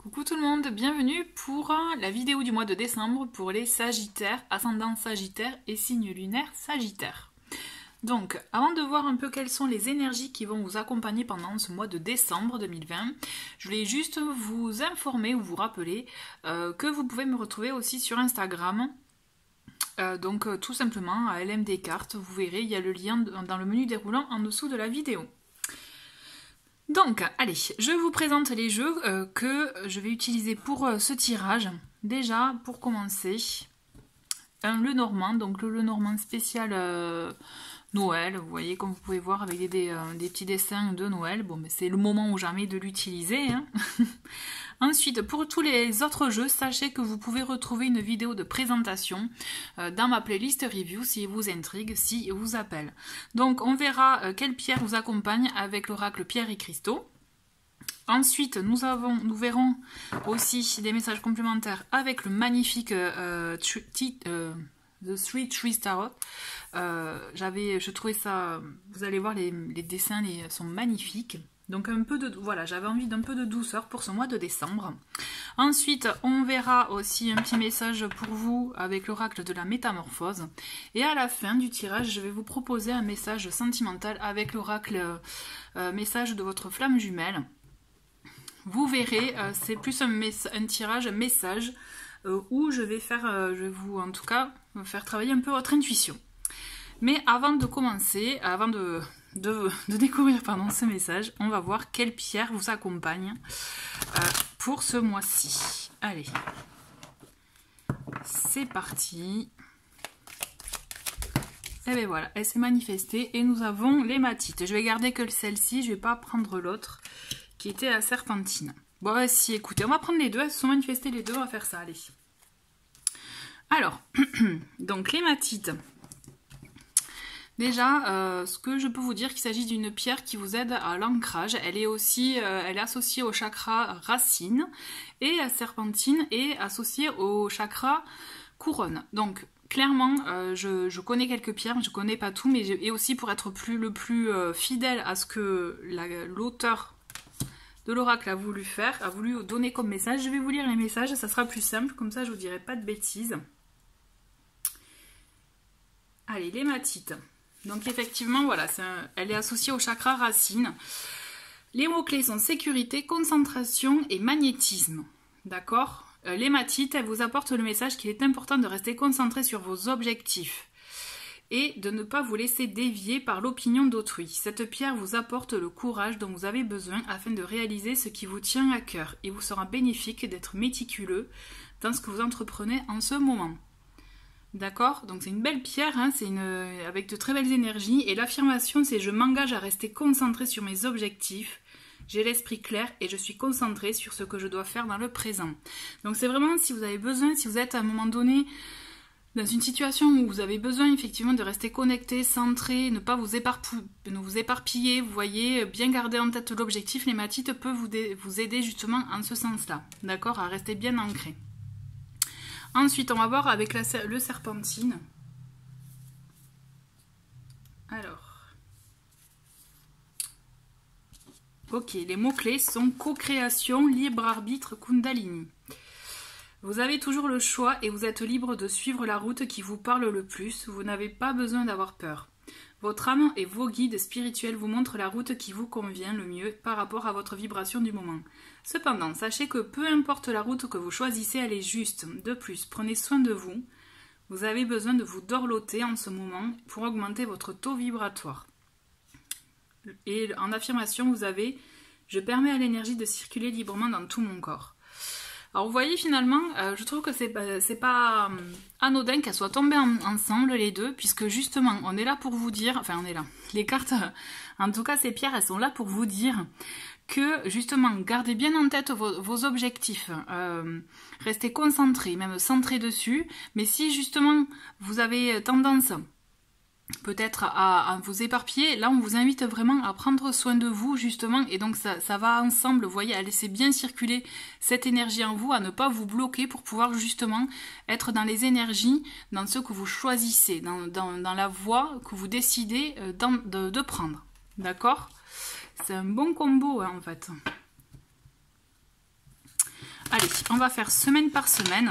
Coucou tout le monde, bienvenue pour la vidéo du mois de décembre pour les Sagittaires, ascendant Sagittaire et signe lunaire Sagittaire. Donc, avant de voir un peu quelles sont les énergies qui vont vous accompagner pendant ce mois de décembre 2020, je voulais juste vous informer ou vous rappeler que vous pouvez me retrouver aussi sur Instagram. Tout simplement à LMD Cartes, vous verrez, il y a le lien dans le menu déroulant en dessous de la vidéo. Donc, allez, je vous présente les jeux que je vais utiliser pour ce tirage. Déjà, pour commencer, un Lenormand, donc le Lenormand spécial Noël, vous voyez, comme vous pouvez voir avec des petits dessins de Noël. Bon, mais c'est le moment ou jamais de l'utiliser, hein. Ensuite, pour tous les autres jeux, sachez que vous pouvez retrouver une vidéo de présentation dans ma playlist review si vous intrigue, si vous appelle. Donc, on verra quelle pierre vous accompagne avec l'oracle Pierre et Cristaux. Ensuite, nous verrons aussi des messages complémentaires avec le magnifique The Three Trees Tarot. Je trouvais ça, vous allez voir, les dessins sont magnifiques. Donc voilà, j'avais envie d'un peu de douceur pour ce mois de décembre. Ensuite, on verra aussi un petit message pour vous avec l'oracle de la métamorphose. Et à la fin du tirage, je vais vous proposer un message sentimental avec l'oracle message de votre flamme jumelle. Vous verrez, c'est plus un tirage message où je vais vous en tout cas faire travailler un peu votre intuition. Mais avant de commencer, avant de découvrir ce message, on va voir quelle pierre vous accompagne pour ce mois-ci. Allez, c'est parti. Et bien voilà, elle s'est manifestée et nous avons l'hématite. Je vais garder que celle-ci, je ne vais pas prendre l'autre qui était la serpentine. Bon, si, écoutez, on va prendre les deux, elles se sont manifestées les deux, on va faire ça, allez. Alors, donc l'hématite. Déjà, ce que je peux vous dire, qu'il s'agit d'une pierre qui vous aide à l'ancrage. Elle est aussi, elle est associée au chakra racine et la serpentine est associée au chakra couronne. Donc, clairement, je connais quelques pierres, je connais pas tout, mais et aussi pour être le plus fidèle à ce que l'auteur de l'oracle a voulu donner comme message. Je vais vous lire les messages, ça sera plus simple, comme ça je vous dirai pas de bêtises. Allez, l'hématite. Donc effectivement, voilà, elle est associée au chakra racine. Les mots-clés sont sécurité, concentration et magnétisme. D'accord? L'hématite, elle vous apporte le message qu'il est important de rester concentré sur vos objectifs et de ne pas vous laisser dévier par l'opinion d'autrui. Cette pierre vous apporte le courage dont vous avez besoin afin de réaliser ce qui vous tient à cœur. Il vous sera bénéfique d'être méticuleux dans ce que vous entreprenez en ce moment. D'accord? Donc c'est une belle pierre, hein, avec de très belles énergies. Et l'affirmation, c'est « Je m'engage à rester concentré sur mes objectifs. J'ai l'esprit clair et je suis concentré sur ce que je dois faire dans le présent. » Donc c'est vraiment, si vous avez besoin, si vous êtes à un moment donné dans une situation où vous avez besoin effectivement de rester connecté, centré, ne pas vous éparpiller, vous voyez, bien garder en tête l'objectif, l'hématite peut vous aider justement en ce sens-là. D'accord? À rester bien ancré. Ensuite, on va voir avec le serpentine. Alors. Ok, les mots-clés sont co-création, libre arbitre, kundalini. Vous avez toujours le choix et vous êtes libre de suivre la route qui vous parle le plus. Vous n'avez pas besoin d'avoir peur. Votre âme et vos guides spirituels vous montrent la route qui vous convient le mieux par rapport à votre vibration du moment. Cependant, sachez que peu importe la route que vous choisissez, elle est juste. De plus, prenez soin de vous. Vous avez besoin de vous dorloter en ce moment pour augmenter votre taux vibratoire. Et en affirmation, vous avez « Je permets à l'énergie de circuler librement dans tout mon corps ». Alors vous voyez finalement, je trouve que c'est pas anodin qu'elles soient tombées ensemble les deux, puisque justement on est là pour vous dire, enfin on est là, les cartes, en tout cas ces pierres elles sont là pour vous dire que justement gardez bien en tête vos objectifs, restez concentrés, même centrés dessus, mais si justement vous avez tendance peut-être à vous éparpiller, là on vous invite vraiment à prendre soin de vous justement, et donc ça va ensemble, vous voyez, à laisser bien circuler cette énergie en vous, à ne pas vous bloquer pour pouvoir justement être dans les énergies, dans ce que vous choisissez, dans la voie que vous décidez de prendre, d'accord? C'est un bon combo hein, en fait. Allez, on va faire semaine par semaine.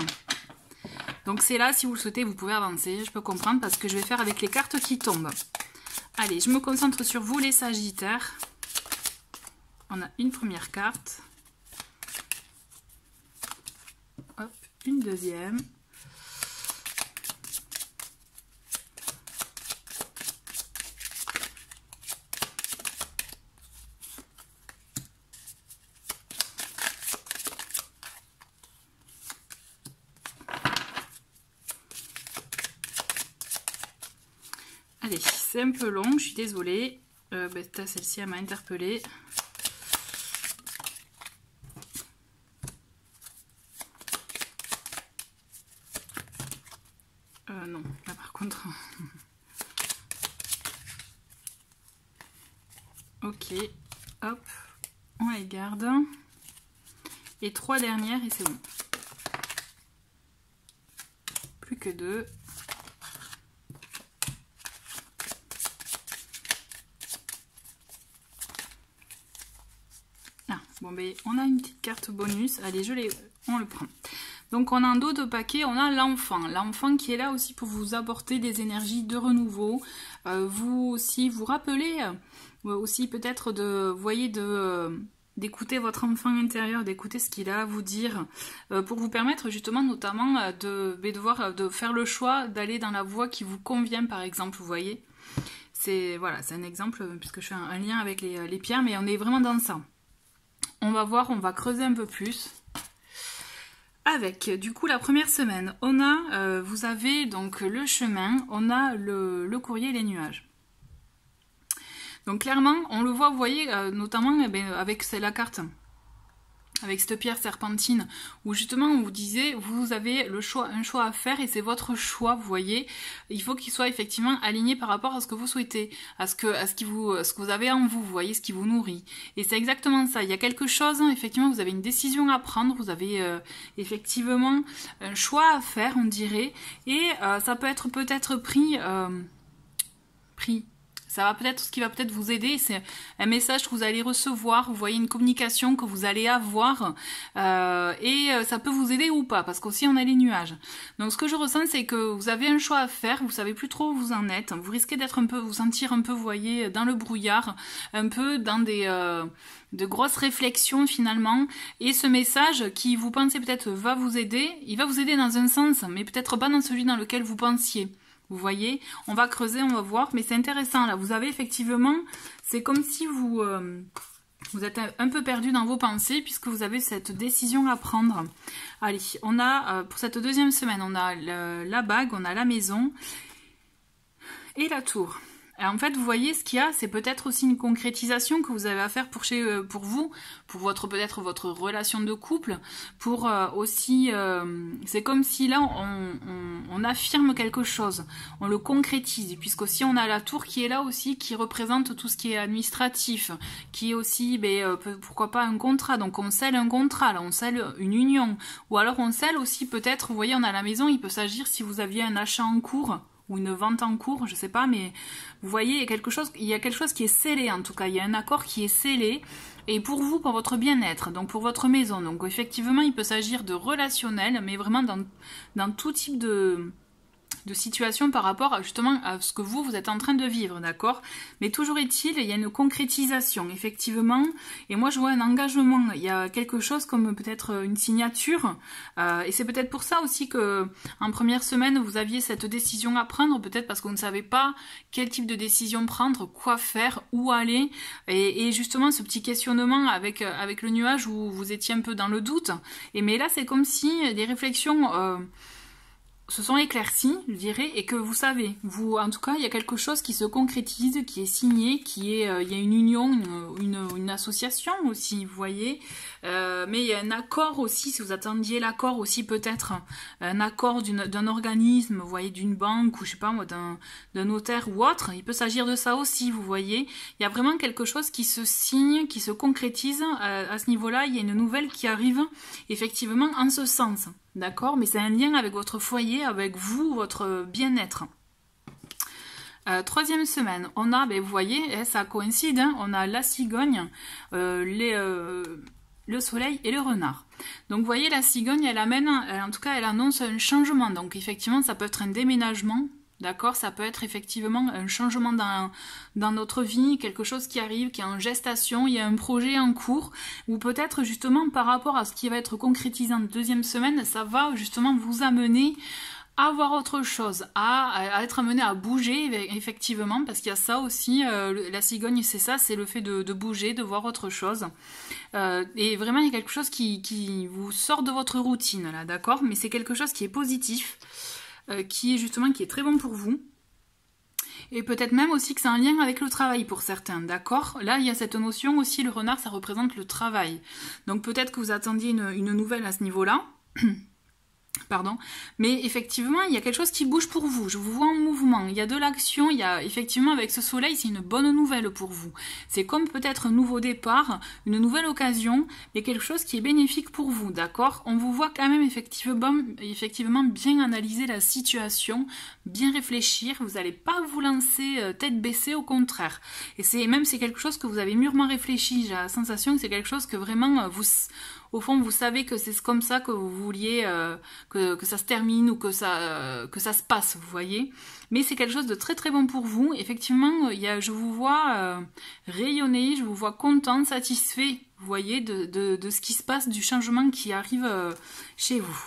Donc c'est là, si vous le souhaitez, vous pouvez avancer. Je peux comprendre parce que je vais faire avec les cartes qui tombent. Allez, je me concentre sur vous les Sagittaires. On a une première carte. Hop, une deuxième. Allez, c'est un peu long, je suis désolée. Celle-ci, elle m'a interpellée. Non, là par contre... Ok, hop, on les garde. Et 3 dernières et c'est bon. Plus que 2. Bon ben on a une petite carte bonus, allez on le prend. Donc on a un dos de paquet, on a l'enfant qui est là aussi pour vous apporter des énergies de renouveau, vous aussi vous rappelez aussi peut-être d'écouter votre enfant intérieur, d'écouter ce qu'il a à vous dire, pour vous permettre justement notamment de faire le choix d'aller dans la voie qui vous convient par exemple, vous voyez. C'est un exemple puisque je fais un lien avec les pierres, mais on est vraiment dans ça. On va voir, on va creuser un peu plus. Avec, du coup, la première semaine, on a, vous avez donc le chemin, on a le courrier et les nuages. Donc clairement, on le voit, vous voyez, notamment avec la carte, avec cette pierre serpentine, où justement on vous disait, vous avez un choix à faire et c'est votre choix, vous voyez. Il faut qu'il soit effectivement aligné par rapport à ce que vous souhaitez, à ce que vous avez en vous, vous voyez, ce qui vous nourrit. Et c'est exactement ça, il y a quelque chose, effectivement, vous avez une décision à prendre, vous avez effectivement un choix à faire, on dirait, et ça peut être pris. Ça va peut-être, ce qui va peut-être vous aider, c'est un message que vous allez recevoir, vous voyez une communication que vous allez avoir, et ça peut vous aider ou pas, parce qu'aussi on a les nuages. Donc ce que je ressens, c'est que vous avez un choix à faire, vous savez plus trop où vous en êtes, vous risquez d'être vous sentir un peu, vous voyez, dans le brouillard, un peu dans de grosses réflexions finalement, et ce message qui vous pensez peut-être va vous aider, il va vous aider dans un sens, mais peut-être pas dans celui dans lequel vous pensiez. Vous voyez, on va creuser, on va voir, mais c'est intéressant là. Vous avez effectivement, c'est comme si vous êtes un peu perdu dans vos pensées puisque vous avez cette décision à prendre. Allez, on a pour cette deuxième semaine, on a la bague, on a la maison et la tour. Et en fait, vous voyez, ce qu'il y a, c'est peut-être aussi une concrétisation que vous avez à faire pour vous, pour peut-être votre relation de couple, pour aussi, c'est comme si là, on affirme quelque chose, on le concrétise, puisqu'aussi on a la tour qui est là aussi, qui représente tout ce qui est administratif, qui est aussi, pourquoi pas un contrat, donc on scelle un contrat, là, on scelle une union, ou alors on scelle aussi peut-être, vous voyez, on a la maison, il peut s'agir si vous aviez un achat en cours, ou une vente en cours, je sais pas, mais vous voyez, il y a quelque chose qui est scellé en tout cas, il y a un accord qui est scellé, et pour vous, pour votre bien-être, donc pour votre maison, donc effectivement il peut s'agir de relationnel, mais vraiment dans tout type de situation par rapport justement à ce que vous êtes en train de vivre, d'accord? Mais toujours est-il, il y a une concrétisation, effectivement, et moi je vois un engagement, il y a quelque chose comme peut-être une signature, et c'est peut-être pour ça aussi que en première semaine vous aviez cette décision à prendre, peut-être parce que vous ne savez pas quel type de décision prendre, quoi faire, où aller, et justement ce petit questionnement avec le nuage où vous étiez un peu dans le doute, mais là c'est comme si des réflexions se sont éclaircies, je dirais, et que vous savez, en tout cas, il y a quelque chose qui se concrétise, qui est signé, il y a une union, une association aussi, vous voyez, mais il y a un accord aussi, si vous attendiez l'accord aussi peut-être, un accord d'un organisme, vous voyez, d'une banque, ou je sais pas moi, d'un notaire ou autre, il peut s'agir de ça aussi, vous voyez, il y a vraiment quelque chose qui se signe, qui se concrétise, à ce niveau-là, il y a une nouvelle qui arrive, effectivement, en ce sens. D'accord, mais c'est un lien avec votre foyer, avec vous, votre bien-être. Troisième semaine, on a, vous voyez, ça coïncide, hein, on a la cigogne, le soleil et le renard. Donc vous voyez, la cigogne, elle amène, en tout cas elle annonce un changement. Donc effectivement, ça peut être un déménagement, d'accord? Ça peut être effectivement un changement dans notre vie, quelque chose qui arrive, qui est en gestation, il y a un projet en cours, ou peut-être justement par rapport à ce qui va être concrétisé en deuxième semaine, ça va justement vous amener à voir autre chose, à être amené à bouger, effectivement, parce qu'il y a ça aussi, la cigogne c'est ça, c'est le fait de bouger, de voir autre chose. Et vraiment il y a quelque chose qui vous sort de votre routine là, d'accord? Mais c'est quelque chose qui est positif, qui est très bon pour vous. Et peut-être même aussi que c'est un lien avec le travail pour certains, d'accord? Là, il y a cette notion aussi, le renard, ça représente le travail. Donc peut-être que vous attendiez une nouvelle à ce niveau-là. Pardon, mais effectivement, il y a quelque chose qui bouge pour vous. Je vous vois en mouvement. Il y a de l'action. Il y a effectivement avec ce soleil, c'est une bonne nouvelle pour vous. C'est comme peut-être un nouveau départ, une nouvelle occasion, mais quelque chose qui est bénéfique pour vous, d'accord? On vous voit quand même effectivement bien analyser la situation, bien réfléchir. Vous n'allez pas vous lancer tête baissée, au contraire. Et c'est quelque chose que vous avez mûrement réfléchi. J'ai la sensation que c'est quelque chose que vraiment au fond, vous savez que c'est comme ça que vous vouliez que ça se termine ou que ça se passe, vous voyez. Mais c'est quelque chose de très très bon pour vous. Effectivement, je vous vois rayonner, je vous vois content, satisfait, vous voyez, de ce qui se passe, du changement qui arrive chez vous.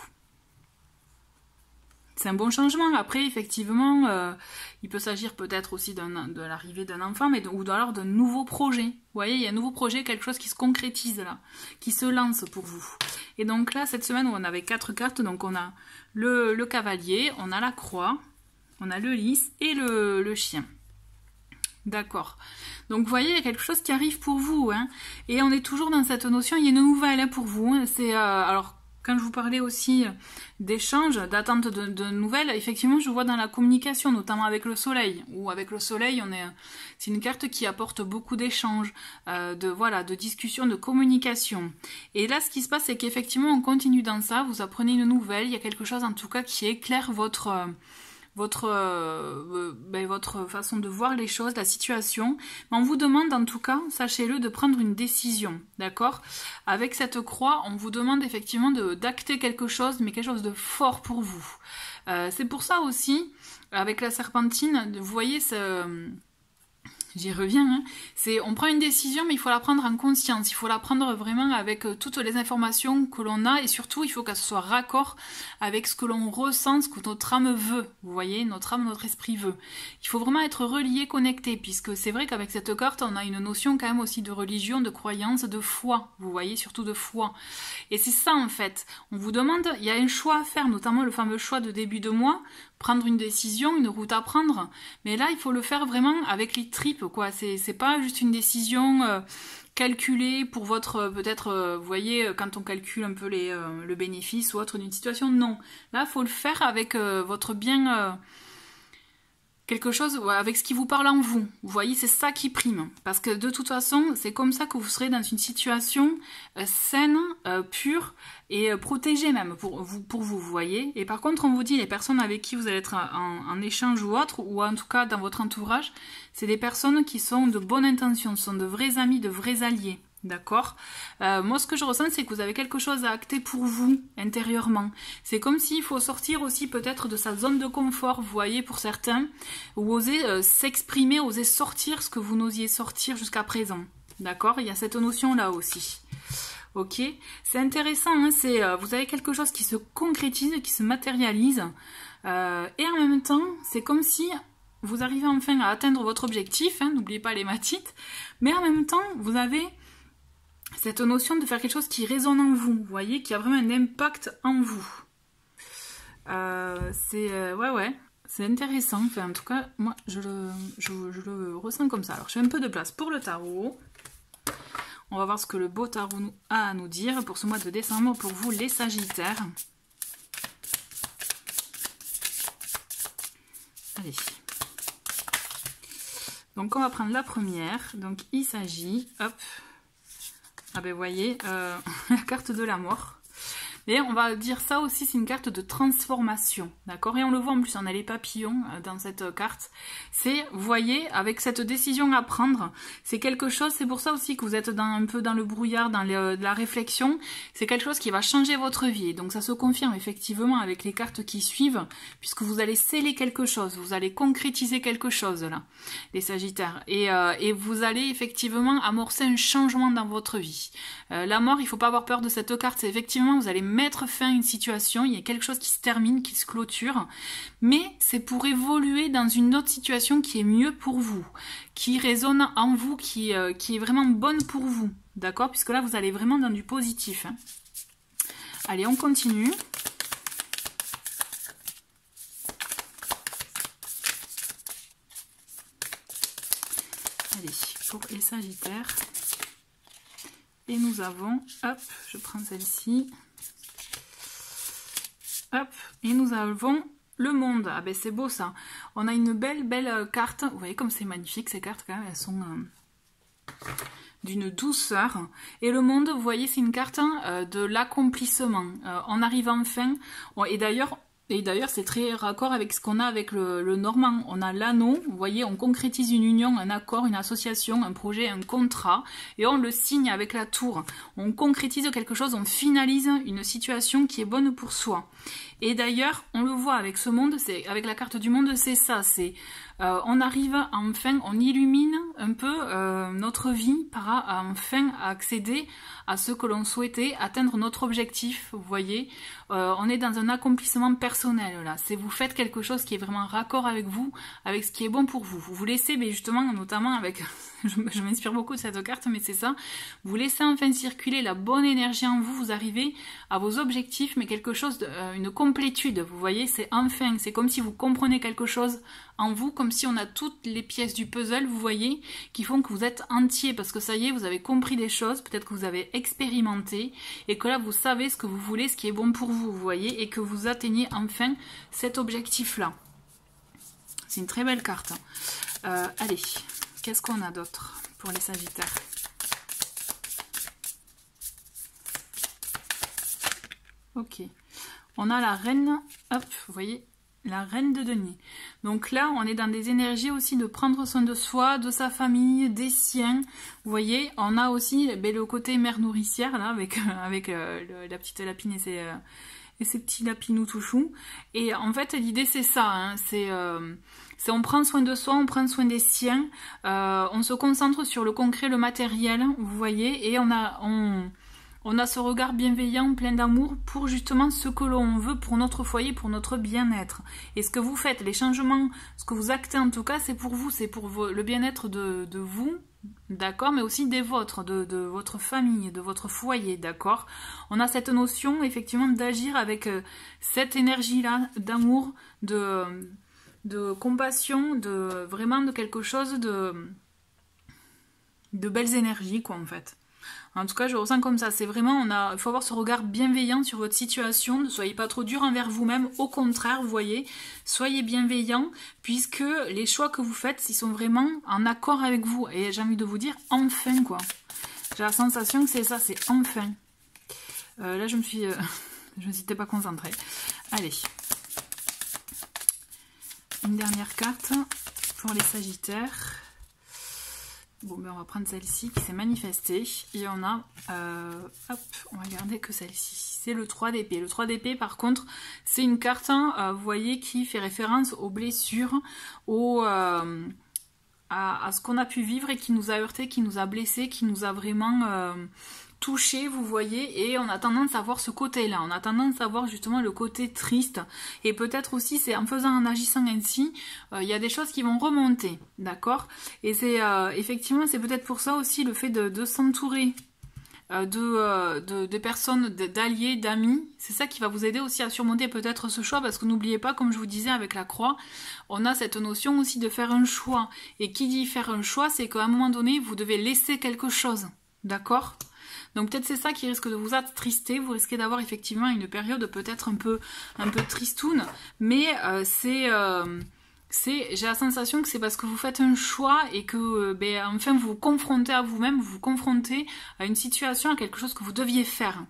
C'est un bon changement. Après, effectivement, il peut s'agir peut-être aussi de l'arrivée d'un enfant, ou alors d'un nouveau projet. Vous voyez, il y a un nouveau projet, quelque chose qui se concrétise là, qui se lance pour vous. Et donc là, cette semaine, on avait 4 cartes. Donc on a le cavalier, on a la croix, on a le lys et le chien. D'accord. Donc vous voyez, il y a quelque chose qui arrive pour vous. Hein, et on est toujours dans cette notion, il y a une nouvelle hein, pour vous. Hein, c'est alors... Quand je vous parlais aussi d'échanges, d'attente de nouvelles, effectivement, je vois dans la communication, notamment avec le soleil. Ou avec le soleil, c'est une carte qui apporte beaucoup d'échanges, de discussions, de communication. Et là, ce qui se passe, c'est qu'effectivement, on continue dans ça. Vous apprenez une nouvelle. Il y a quelque chose, en tout cas, qui éclaire votre façon de voir les choses, la situation. Mais on vous demande en tout cas, sachez-le, de prendre une décision, d'accord? Avec cette croix, on vous demande effectivement d'acter quelque chose, mais quelque chose de fort pour vous. C'est pour ça aussi, avec la serpentine, vous voyez, j'y reviens, hein. On prend une décision, mais il faut la prendre en conscience. Il faut la prendre vraiment avec toutes les informations que l'on a, et surtout, il faut qu'elle soit raccord avec ce que l'on ressent, ce que notre âme veut. Vous voyez, notre âme, notre esprit veut. Il faut vraiment être relié, connecté, puisque c'est vrai qu'avec cette carte, on a une notion quand même aussi de religion, de croyance, de foi. Vous voyez, surtout de foi. Et c'est ça, en fait. On vous demande, il y a un choix à faire, notamment le fameux choix de début de mois, prendre une décision, une route à prendre, mais là il faut le faire vraiment avec les tripes quoi, c'est pas juste une décision calculée pour votre peut-être vous voyez quand on calcule un peu le bénéfice ou autre d'une situation, non, là il faut le faire avec votre bien quelque chose avec ce qui vous parle en vous. Vous voyez, c'est ça qui prime. Parce que de toute façon, c'est comme ça que vous serez dans une situation saine, pure et protégée même pour vous, vous voyez. Et par contre, on vous dit, les personnes avec qui vous allez être en échange ou autre, ou en tout cas dans votre entourage, c'est des personnes qui sont de bonne intention, sont de vrais amis, de vrais alliés. D'accord. Moi, ce que je ressens, c'est que vous avez quelque chose à acter pour vous, intérieurement. C'est comme s'il faut sortir aussi peut-être de sa zone de confort, vous voyez, pour certains, ou oser s'exprimer, oser sortir ce que vous n'osiez sortir jusqu'à présent. D'accord. Il y a cette notion-là aussi. Ok. C'est intéressant, hein, vous avez quelque chose qui se concrétise, qui se matérialise, et en même temps, c'est comme si vous arrivez enfin à atteindre votre objectif, hein, n'oubliez pas les matites, mais en même temps, vous avez cette notion de faire quelque chose qui résonne en vous, vous voyez, qui a vraiment un impact en vous. Ouais, c'est intéressant. Enfin, en tout cas, moi, je le ressens comme ça. Alors, je fais un peu de place pour le tarot. On va voir ce que le beau tarot a à nous dire pour ce mois de décembre, pour vous, les Sagittaires. Allez. Donc, on va prendre la première. Donc, il s'agit, hop. Ah ben vous voyez, la carte de la mort. Et on va dire ça aussi, c'est une carte de transformation, d'accord? Et on le voit en plus, on a les papillons dans cette carte. C'est, vous voyez, avec cette décision à prendre, c'est quelque chose, c'est pour ça aussi que vous êtes un peu dans le brouillard, dans la réflexion, c'est quelque chose qui va changer votre vie. Et donc ça se confirme effectivement avec les cartes qui suivent, puisque vous allez sceller quelque chose, vous allez concrétiser quelque chose là, les Sagittaires. Et vous allez effectivement amorcer un changement dans votre vie. La mort, il faut pas avoir peur de cette carte, c'est effectivement, vous allez mettre fin à une situation, il y a quelque chose qui se termine, qui se clôture, mais c'est pour évoluer dans une autre situation qui est mieux pour vous, qui résonne en vous, qui est vraiment bonne pour vous, d'accord? Puisque là, vous allez vraiment dans du positif. Hein. Allez, on continue. Allez, pour les Sagittaires. Et nous avons, hop, je prends celle-ci. Hop, et nous avons le monde. Ah ben c'est beau ça. On a une belle carte. Vous voyez comme c'est magnifique ces cartes quand même. Elles sont d'une douceur. Et le monde, vous voyez, c'est une carte de l'accomplissement. On arrive enfin. Et d'ailleurs, c'est très raccord avec ce qu'on a avec le normand. On a l'anneau, vous voyez, on concrétise une union, un accord, une association, un projet, un contrat, et on le signe avec la tour. On concrétise quelque chose, on finalise une situation qui est bonne pour soi. Et d'ailleurs, on le voit avec ce monde, avec la carte du monde, c'est ça, c'est on arrive enfin, on illumine un peu notre vie par enfin accéder à ce que l'on souhaitait, atteindre notre objectif, vous voyez. On est dans un accomplissement personnel là, c'est vous faites quelque chose qui est vraiment raccord avec vous, avec ce qui est bon pour vous. Vous laissez, mais justement, notamment avec, je m'inspire beaucoup de cette carte, mais c'est ça, vous laissez enfin circuler la bonne énergie en vous, vous arrivez à vos objectifs, mais quelque chose, une complétude, vous voyez, c'est enfin, c'est comme si vous comprenez quelque chose en vous, comme si on a toutes les pièces du puzzle, vous voyez, qui font que vous êtes entier, parce que ça y est, vous avez compris des choses, peut-être que vous avez expérimenté, et que là, vous savez ce que vous voulez, ce qui est bon pour vous, vous voyez, et que vous atteignez enfin cet objectif-là. C'est une très belle carte. Allez, qu'est-ce qu'on a d'autre pour les Sagittaires? Ok. On a la reine, hop, vous voyez, la reine de denier. Donc là, on est dans des énergies aussi de prendre soin de soi, de sa famille, des siens. Vous voyez, on a aussi le côté mère nourricière, là, avec la petite lapine et ses petits lapinous tout choux. Et en fait, l'idée, c'est ça, hein, c'est on prend soin de soi, on prend soin des siens, on se concentre sur le concret, le matériel, vous voyez, et on a ce regard bienveillant, plein d'amour pour justement ce que l'on veut pour notre foyer, pour notre bien-être. Et ce que vous faites, les changements, ce que vous actez en tout cas, c'est pour vous, c'est pour le bien-être de vous, d'accord, mais aussi des vôtres, de votre famille, de votre foyer, d'accord. On a cette notion effectivement d'agir avec cette énergie-là, d'amour, de compassion, vraiment de quelque chose de belles énergies, quoi, en fait. En tout cas, je ressens comme ça. C'est vraiment, il faut avoir ce regard bienveillant sur votre situation. Ne soyez pas trop dur envers vous-même. Au contraire, vous voyez, soyez bienveillant, puisque les choix que vous faites, ils sont vraiment en accord avec vous. Et j'ai envie de vous dire, enfin, quoi. J'ai la sensation que c'est ça, c'est enfin. Là, je me suis pas concentrée. Allez. Une dernière carte pour les Sagittaires. Bon, ben on va prendre celle-ci qui s'est manifestée. Et on a, hop, on va garder que celle-ci. C'est le 3 d'épée. Le 3 d'épée, par contre, c'est une carte, vous voyez, qui fait référence aux blessures, à ce qu'on a pu vivre et qui nous a heurté, qui nous a blessé, qui nous a vraiment touché, vous voyez, et on a tendance à voir ce côté-là, on a tendance à voir justement le côté triste, et peut-être aussi, c'est en agissant ainsi, il y a des choses qui vont remonter, d'accord, et c'est effectivement, c'est peut-être pour ça aussi le fait de s'entourer de personnes, d'alliés, d'amis, c'est ça qui va vous aider aussi à surmonter peut-être ce choix, parce que n'oubliez pas, comme je vous disais avec la croix, on a cette notion aussi de faire un choix, et qui dit faire un choix, c'est qu'à un moment donné, vous devez laisser quelque chose, d'accord ? Donc peut-être c'est ça qui risque de vous attrister, vous risquez d'avoir effectivement une période peut-être un peu tristoune, mais c'est j'ai la sensation que c'est parce que vous faites un choix et que enfin vous vous confrontez à vous-même, vous vous confrontez à une situation, à quelque chose que vous deviez faire.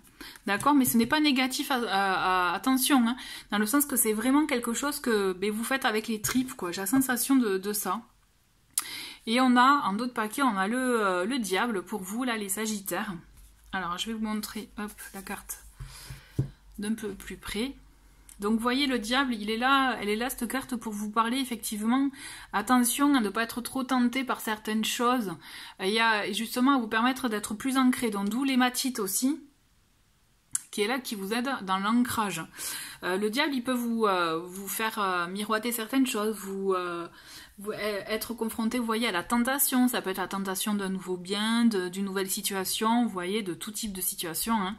D'accord? Mais ce n'est pas négatif, attention, hein, dans le sens que c'est vraiment quelque chose que vous faites avec les tripes, quoi. J'ai la sensation de ça. Et on a, en d'autres paquets, on a le diable pour vous, là, les sagittaires. Alors, je vais vous montrer, hop, la carte d'un peu plus près. Donc, vous voyez, le diable, il est là, elle est là, cette carte, pour vous parler, effectivement. Attention à ne pas être trop tenté par certaines choses. Il y a, justement, à vous permettre d'être plus ancré. Donc, d'où l'hématite aussi, qui est là, qui vous aide dans l'ancrage. Le diable, il peut vous faire miroiter certaines choses, être confronté, vous voyez, à la tentation. Ça peut être la tentation d'un nouveau bien, d'une nouvelle situation, vous voyez, de tout type de situation. Hein.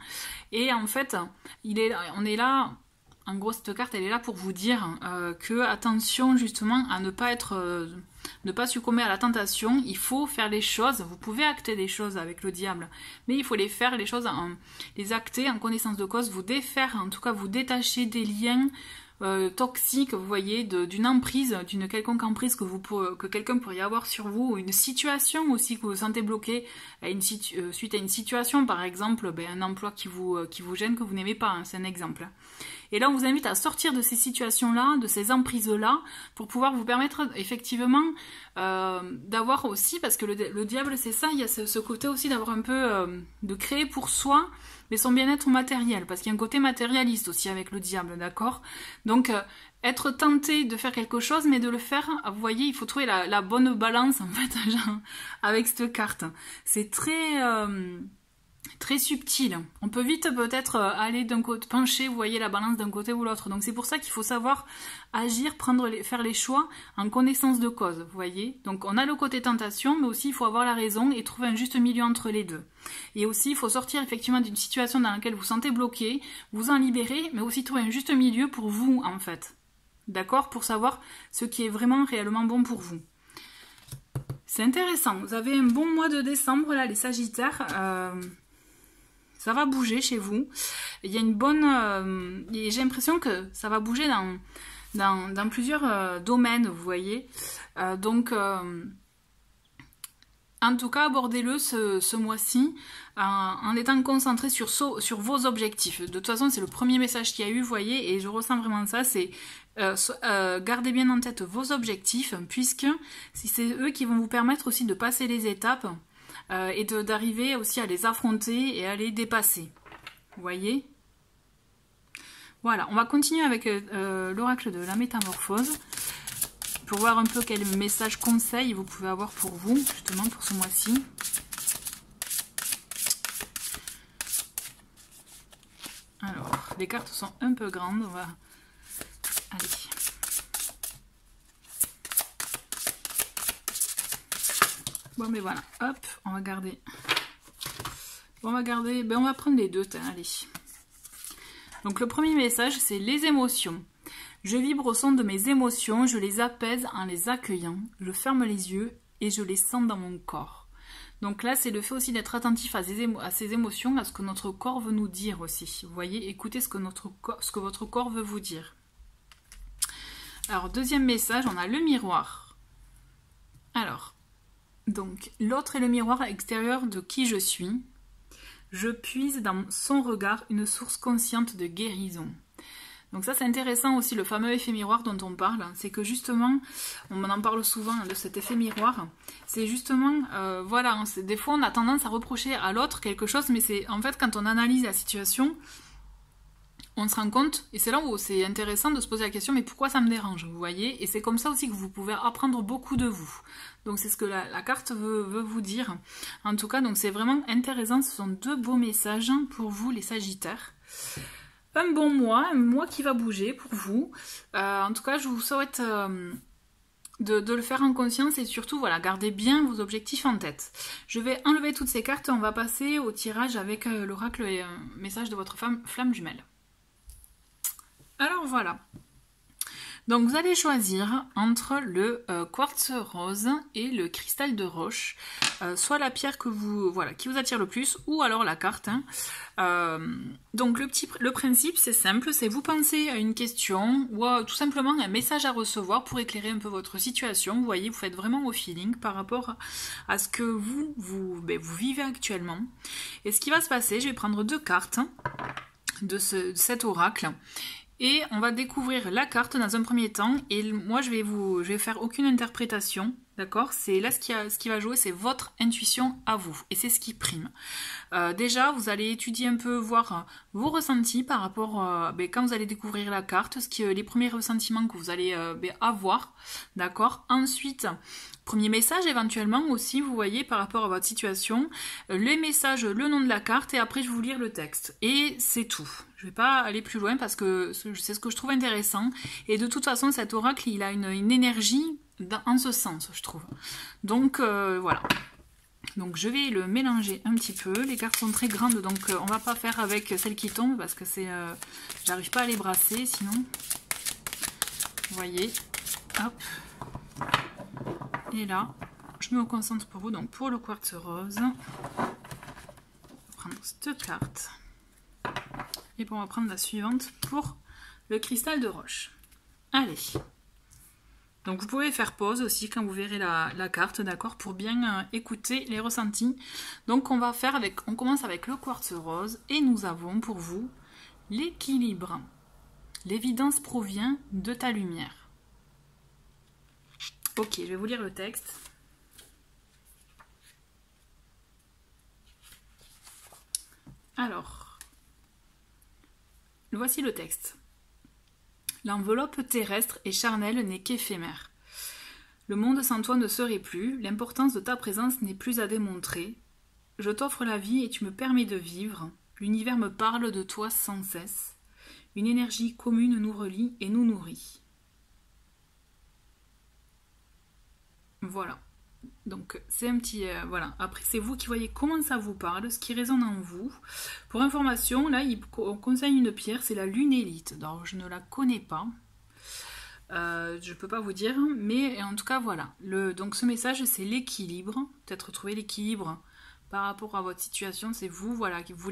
Et en fait, on est là, en gros, cette carte, elle est là pour vous dire que, attention, justement, à ne pas succomber à la tentation. Il faut faire les choses. Vous pouvez acter des choses avec le diable, mais il faut les faire, les choses, les acter en connaissance de cause, vous défaire, en tout cas, vous détacher des liens toxique, vous voyez, d'une emprise, d'une quelconque emprise que quelqu'un pourrait avoir sur vous, ou une situation aussi que vous sentez bloqué suite à une situation, par exemple, un emploi qui vous gêne, que vous n'aimez pas, hein, c'est un exemple. Et là, on vous invite à sortir de ces situations-là, de ces emprises-là, pour pouvoir vous permettre effectivement d'avoir aussi, parce que le diable, c'est ça, il y a ce côté aussi d'avoir un peu, de créer pour soi, mais son bien-être matériel, parce qu'il y a un côté matérialiste aussi avec le diable, d'accord? Donc, être tenté de faire quelque chose, mais de le faire, vous voyez, il faut trouver la bonne balance, en fait, avec cette carte. C'est très subtil. On peut vite peut-être aller d'un côté, pencher, vous voyez, la balance d'un côté ou l'autre. Donc c'est pour ça qu'il faut savoir agir, faire les choix en connaissance de cause, vous voyez. Donc on a le côté tentation, mais aussi il faut avoir la raison et trouver un juste milieu entre les deux. Et aussi il faut sortir effectivement d'une situation dans laquelle vous vous sentez bloqué, vous en libérer, mais aussi trouver un juste milieu pour vous, en fait. D'accord? Pour savoir ce qui est vraiment réellement bon pour vous. C'est intéressant. Vous avez un bon mois de décembre, là, les Sagittaires. Ça va bouger chez vous. Il y a une bonne... j'ai l'impression que ça va bouger dans plusieurs domaines, vous voyez. En tout cas, abordez-le ce mois-ci en étant concentré sur vos objectifs. De toute façon, c'est le premier message qu'il y a eu, vous voyez, et je ressens vraiment ça, c'est gardez bien en tête vos objectifs, puisque c'est eux qui vont vous permettre aussi de passer les étapes et d'arriver aussi à les affronter et à les dépasser. Vous voyez? Voilà, on va continuer avec l'oracle de la métamorphose pour voir un peu quel message conseil vous pouvez avoir pour vous, justement pour ce mois-ci. Alors, les cartes sont un peu grandes, on va... Allez. Bon, mais voilà, hop, on va garder. On va prendre les deux, allez. Donc le premier message, c'est les émotions. Je vibre au son de mes émotions, je les apaise en les accueillant. Je ferme les yeux et je les sens dans mon corps. Donc là, c'est le fait aussi d'être attentif à ces émotions, à ce que notre corps veut nous dire aussi. Vous voyez, écoutez ce que votre corps veut vous dire. Alors, deuxième message, on a le miroir. Alors, donc, l'autre est le miroir extérieur de qui je suis. Je puise dans son regard une source consciente de guérison. Donc ça, c'est intéressant aussi, le fameux effet miroir dont on parle. C'est que justement, on en parle souvent de cet effet miroir. C'est justement, voilà, des fois on a tendance à reprocher à l'autre quelque chose, mais c'est en fait quand on analyse la situation, on se rend compte, et c'est là où c'est intéressant de se poser la question, mais pourquoi ça me dérange, vous voyez? Et c'est comme ça aussi que vous pouvez apprendre beaucoup de vous. Donc c'est ce que la carte veut vous dire. En tout cas, donc c'est vraiment intéressant, ce sont deux beaux messages pour vous les Sagittaires. Un bon mois, un mois qui va bouger pour vous. En tout cas, je vous souhaite de le faire en conscience et surtout, voilà, gardez bien vos objectifs en tête. Je vais enlever toutes ces cartes et on va passer au tirage avec l'oracle et message de votre flamme jumelle. Alors voilà. Donc vous allez choisir entre le quartz rose et le cristal de roche, soit la pierre que vous, voilà, qui vous attire le plus, ou alors la carte. Hein. Donc le principe c'est simple, c'est vous pensez à une question ou tout simplement un message à recevoir pour éclairer un peu votre situation. Vous voyez, vous faites vraiment au feeling par rapport à ce que vous vivez actuellement. Et ce qui va se passer, je vais prendre 2 cartes de cet oracle. Et on va découvrir la carte dans un premier temps. Et moi, je vais faire aucune interprétation. D'accord? C'est là ce qui va jouer, c'est votre intuition à vous. Et c'est ce qui prime. Déjà, vous allez étudier un peu, voir vos ressentis par rapport quand vous allez découvrir la carte, les premiers ressentiments que vous allez avoir. D'accord? Ensuite, premier message éventuellement aussi, vous voyez, par rapport à votre situation. Les messages, le nom de la carte, et après je vais vous lire le texte. Et c'est tout. Je ne vais pas aller plus loin parce que c'est ce que je trouve intéressant. Et de toute façon, cet oracle, il a une énergie en ce sens, je trouve. Donc, voilà. Donc, je vais le mélanger un petit peu. Les cartes sont très grandes, donc on va pas faire avec celles qui tombent parce que j'arrive pas à les brasser, sinon. Vous voyez. Hop. Et là, je me concentre pour vous. Donc, pour le quartz rose, on va prendre cette carte. Et puis on va prendre la suivante pour le cristal de roche. Allez. Donc vous pouvez faire pause aussi quand vous verrez la carte, d'accord, pour bien écouter les ressentis. Donc on commence avec le quartz rose et nous avons pour vous l'équilibre. L'évidence provient de ta lumière. Ok, je vais vous lire le texte. Alors. Voici le texte. L'enveloppe terrestre et charnelle n'est qu'éphémère. Le monde sans toi ne serait plus, l'importance de ta présence n'est plus à démontrer. Je t'offre la vie et tu me permets de vivre. L'univers me parle de toi sans cesse. Une énergie commune nous relie et nous nourrit. Voilà. Donc c'est un petit... voilà. Après c'est vous qui voyez comment ça vous parle, ce qui résonne en vous. Pour information, là on conseille une pierre, c'est la lunélite. Alors je ne la connais pas. Je peux pas vous dire, mais en tout cas voilà. Donc ce message c'est l'équilibre. Peut-être trouver l'équilibre par rapport à votre situation. C'est vous, voilà, vous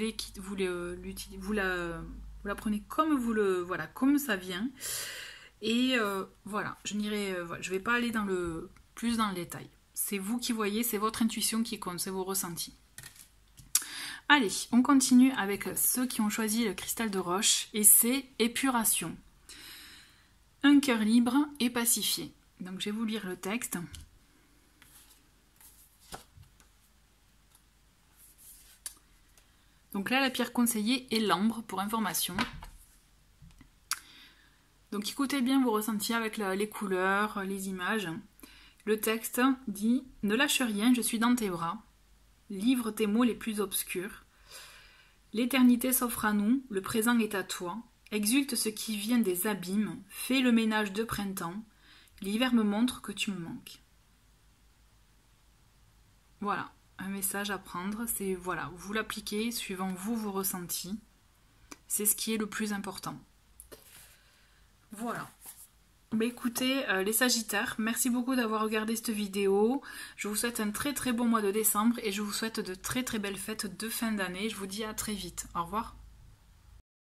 la prenez comme comme ça vient. Et voilà, je vais pas aller plus dans le détail. C'est vous qui voyez, c'est votre intuition qui compte, c'est vos ressentis. Allez, on continue avec ceux qui ont choisi le cristal de roche et c'est épuration. Un cœur libre et pacifié. Donc je vais vous lire le texte. Donc là, la pierre conseillée est l'ambre pour information. Donc écoutez bien vos ressentis avec les couleurs, les images. Le texte dit « Ne lâche rien, je suis dans tes bras. Livre tes mots les plus obscurs. L'éternité s'offre à nous, le présent est à toi. Exulte ce qui vient des abîmes, fais le ménage de printemps. L'hiver me montre que tu me manques. » Voilà, un message à prendre. C'est voilà, vous l'appliquez suivant vos ressentis. C'est ce qui est le plus important. Voilà. Bah écoutez, les Sagittaires, merci beaucoup d'avoir regardé cette vidéo. Je vous souhaite un très très bon mois de décembre et je vous souhaite de très très belles fêtes de fin d'année. Je vous dis à très vite. Au revoir.